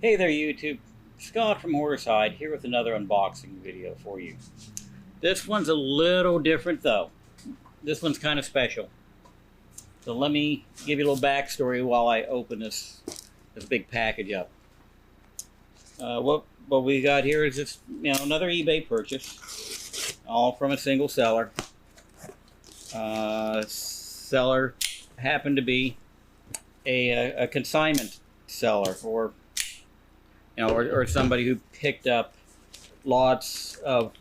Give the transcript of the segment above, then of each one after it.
Hey there YouTube, Scott from Horserside here with another unboxing video for you. This one's a little different though. This one's kind of special. So let me give you a little backstory while I open this big package up. What we got here is just another eBay purchase, all from a single seller. Seller happened to be a consignment seller, or somebody who picked up lots of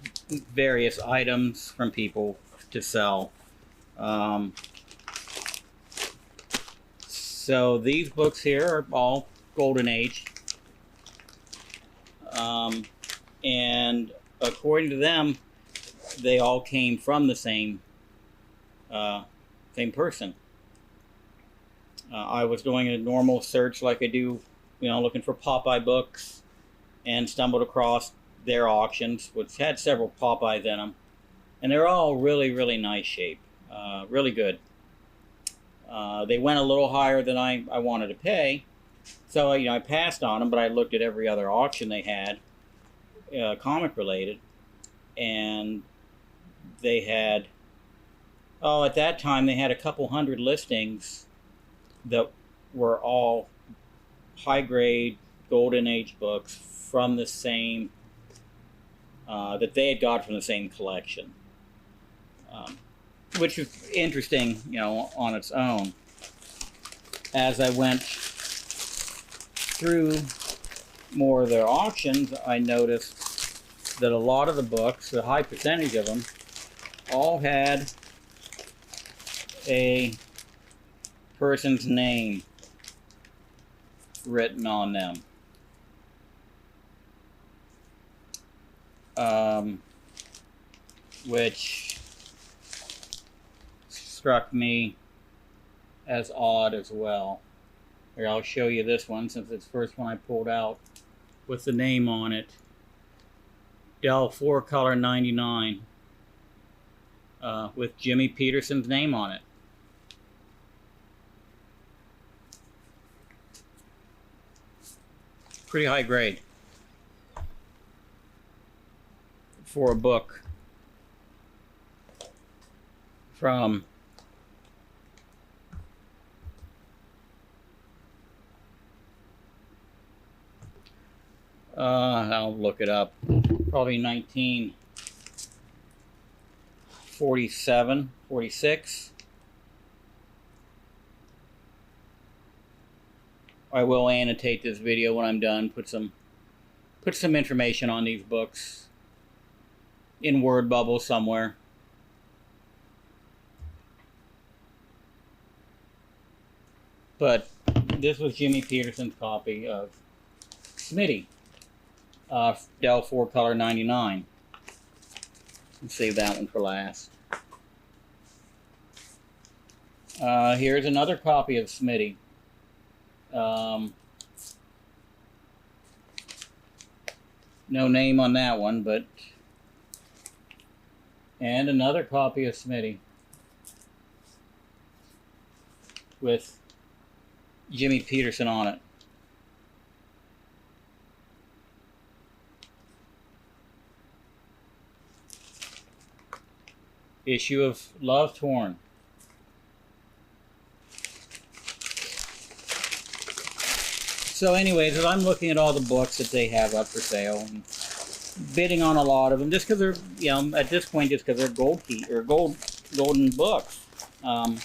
various items from people to sell. So these books here are all Golden Age, and according to them, they all came from the same person. I was doing a normal search like I do, looking for Popeye books, and stumbled across their auctions, which had several Popeyes in them, and they're all really, really nice shape, really good. They went a little higher than I wanted to pay, so I passed on them, but I looked at every other auction they had, comic related, and they had, at that time they had a couple hundred listings that were all high grade Golden Age books from the same, that they had got from the same collection, which is interesting, on its own. As I went through more of their auctions, I noticed that a lot of the books, a high percentage of them, all had a person's name written on them. Which struck me as odd as well. Here, I'll show you this one since it's the first one I pulled out with the name on it. Dell 4-Color 99 with Jimmy Peterson's name on it. Pretty high grade for a book from I'll look it up, probably 1947, 46. I will annotate this video when I'm done, put some information on these books in Word Bubble somewhere. But this was Jimmy Peterson's copy of Smitty, Dell 4-Color 99. Let's save that one for last. Here's another copy of Smitty. No name on that one, but... And another copy of Smitty with Jimmy Peterson on it. Issue of Love Torn. So anyways, as I'm looking at all the books that they have up for sale, and bidding on a lot of them, just because they're, at this point, just because they're golden books, and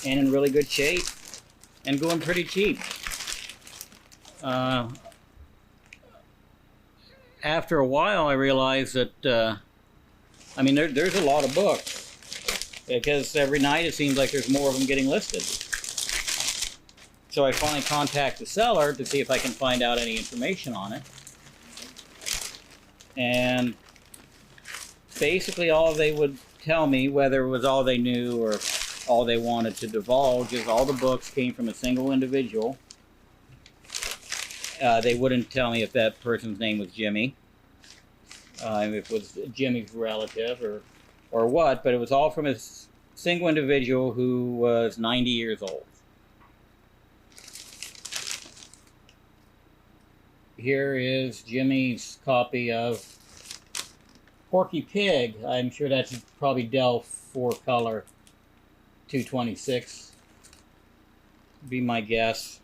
in really good shape, and going pretty cheap. After a while, I realized that, there's a lot of books, because every night it seems like there's more of them getting listed. So I finally contact the seller to see if I can find out any information on it. And basically all they would tell me, whether it was all they knew or all they wanted to divulge, is all the books came from a single individual. They wouldn't tell me if that person's name was Jimmy, if it was Jimmy's relative or what, but it was all from a single individual who was 90 years old. here is Jimmy's copy of Porky Pig. I'm sure that's probably Dell 4-color 226. Be my guess.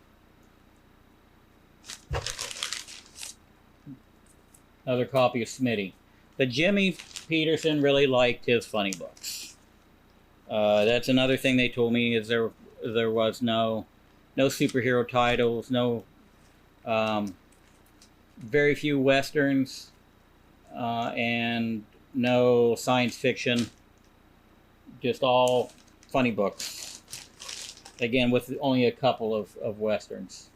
Another copy of Smitty. But Jimmy Peterson really liked his funny books. That's another thing they told me, is there was no superhero titles, no very few westerns, and no science fiction. Just all funny books. Again, with only a couple of westerns.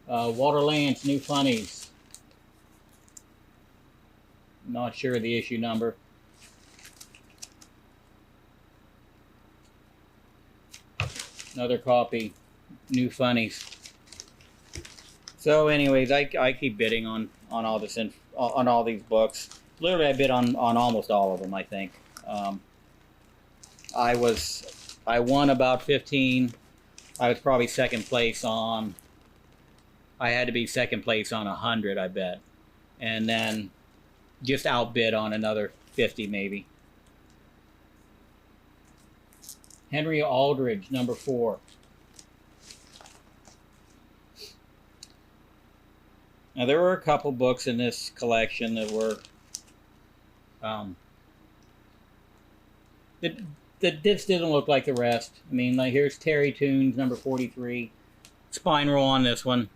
Walter Lantz, New Funnies. Not sure of the issue number. Another copy, New Funnies. So, anyways, I keep bidding on all this on all these books. Literally, I bid on almost all of them. I think. I won about 15. I was probably second place on. I had to be second place on 100, I bet, and then just outbid on another 50 maybe. Henry Aldridge, number 4. Now there were a couple books in this collection that were that just didn't look like the rest. I mean, like here's Terry Toons, number 43. Spine roll on this one.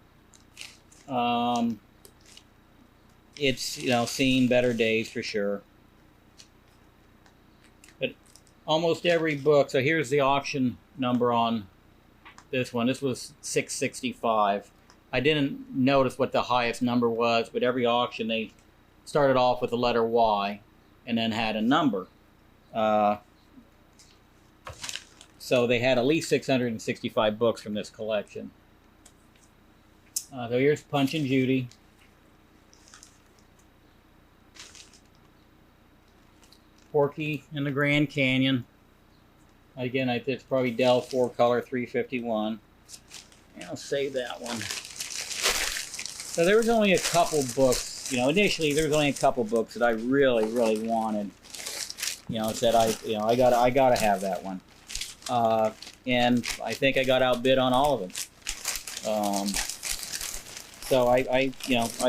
It's, you know, seen better days for sure. But almost every book, so here's the auction number on this one. This was 665. I didn't notice what the highest number was, but every auction they started off with the letter Y and then had a number. So they had at least 665 books from this collection. So here's Punch and Judy. Porky in the Grand Canyon. Again, it's probably Dell 4-color 351. And I'll save that one. So there was only a couple books, you know, initially there was only a couple books that I really, really wanted. You know, said I gotta have that one. And I think I got outbid on all of them. So I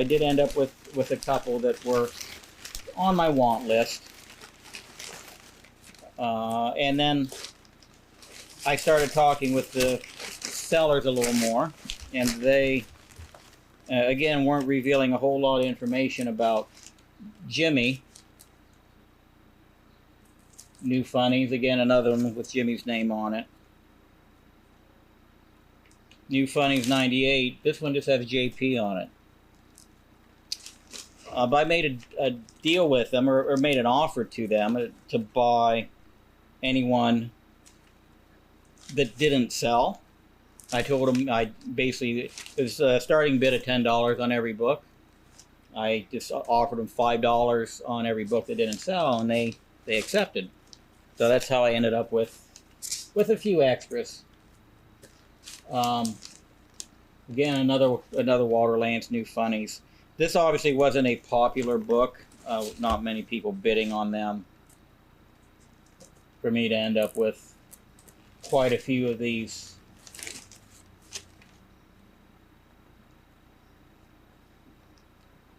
did end up with a couple that were on my want list. And then I started talking with the sellers a little more, and they, again, weren't revealing a whole lot of information about Jimmy. New Funnies, again, another one with Jimmy's name on it. New Funnies 98. This one just has JP on it. But I made a deal with them, or made an offer to them to buy anyone that didn't sell. I told them it was a starting bid of $10 on every book. I just offered them $5 on every book that didn't sell, and they accepted. So that's how I ended up with a few extras. Again, another Walter Lantz, New Funnies. This obviously wasn't a popular book. Not many people bidding on them. For me to end up with quite a few of these.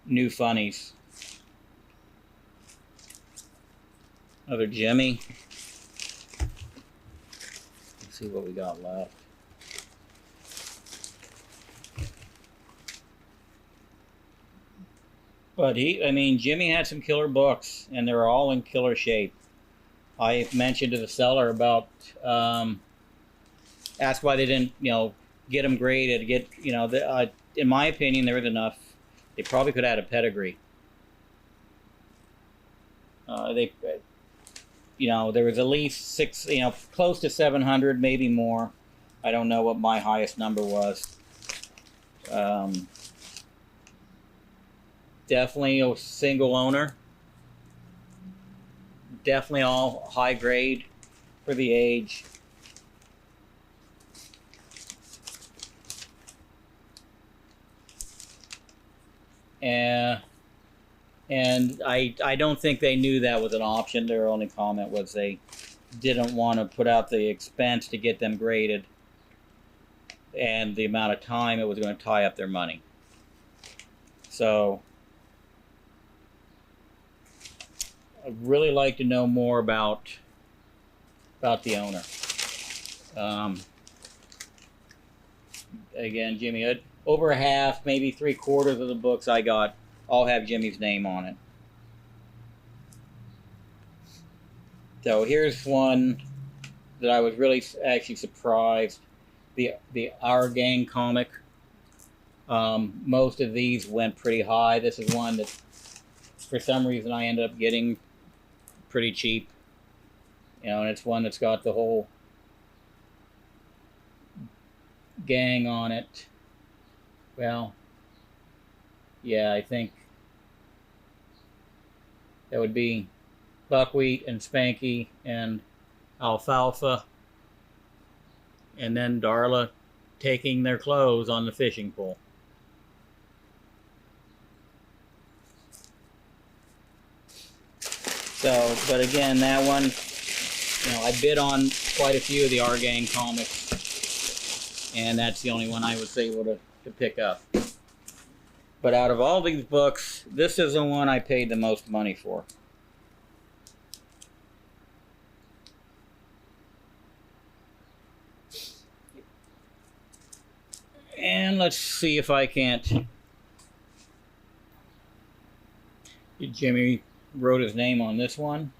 New Funnies. Another Jimmy. Let's see what we got left. But Jimmy had some killer books, and they're all in killer shape. I mentioned to the seller about, asked why they didn't, get them graded. In my opinion, there was enough. They probably could add a pedigree. There was at least 6, close to 700, maybe more. I don't know what my highest number was. Definitely a single owner. Definitely all high grade for the age. and I don't think they knew that was an option. Their only comment was they didn't want to put out the expense to get them graded and the amount of time it was going to tie up their money. So I'd really like to know more about the owner. Again, Jimmy, over half, maybe 3/4 of the books I got all have Jimmy's name on it. So here's one that I was really actually surprised. The Our Gang comic. Most of these went pretty high. This is one that for some reason I ended up getting pretty cheap. You know, and it's one that's got the whole gang on it. Well, yeah, I think that would be Buckwheat and Spanky and Alfalfa, and then Darla taking their clothes on the fishing pole. So, but again, that one, you know, I bid on quite a few of the Our Gang comics, and that's the only one I was able to pick up. But out of all these books, this is the one I paid the most money for. And let's see if I can't. Jimmy wrote his name on this one.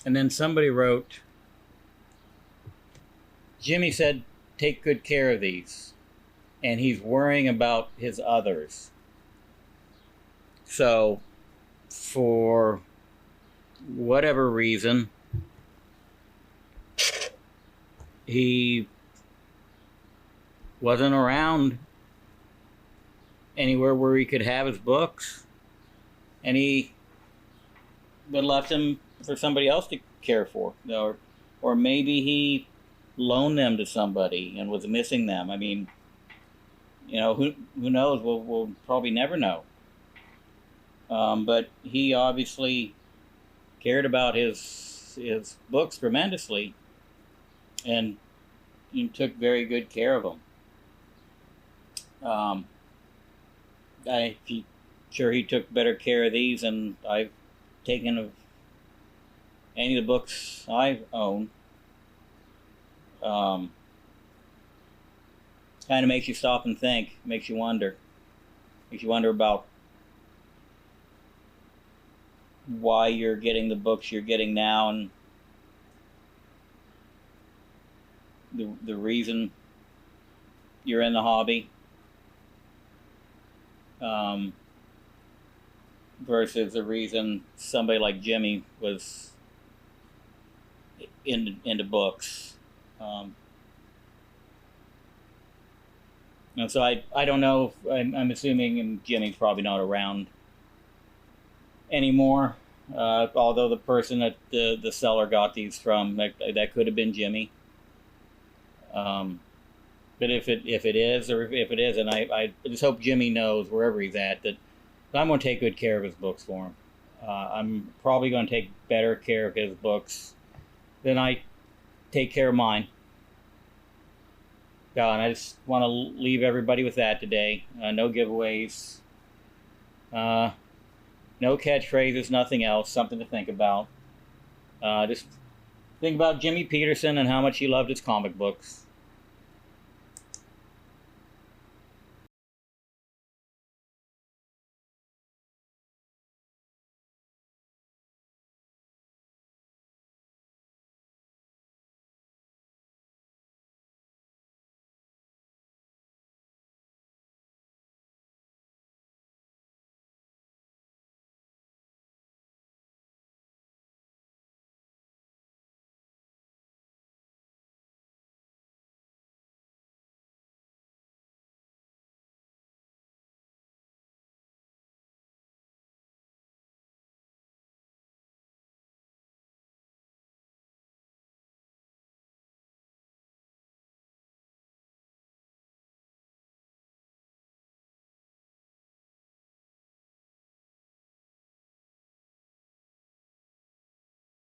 And then somebody wrote, Jimmy said, take good care of these. And he's worrying about his others. So, for whatever reason, he wasn't around anywhere where he could have his books, and he but left them for somebody else to care for, or maybe he loaned them to somebody and was missing them. I mean, you know, who knows? We'll probably never know. But he obviously cared about his books tremendously, and he took very good care of them. I'm sure he took better care of these than I've taken of any of the books I own. Kind of makes you stop and think, makes you wonder about why you're getting the books you're getting now, and the reason you're in the hobby. Versus the reason somebody like Jimmy was into books. And so I don't know. I'm assuming, and Jimmy's probably not around anymore. Although the person that the seller got these from, that could have been Jimmy. But if it is, or if it isn't, I just hope Jimmy knows wherever he's at that I'm going to take good care of his books for him. I'm probably going to take better care of his books than I take care of mine. And I just want to leave everybody with that today. No giveaways. No catchphrases, nothing else. Something to think about. Just think about Jimmy Petersen and how much he loved his comic books.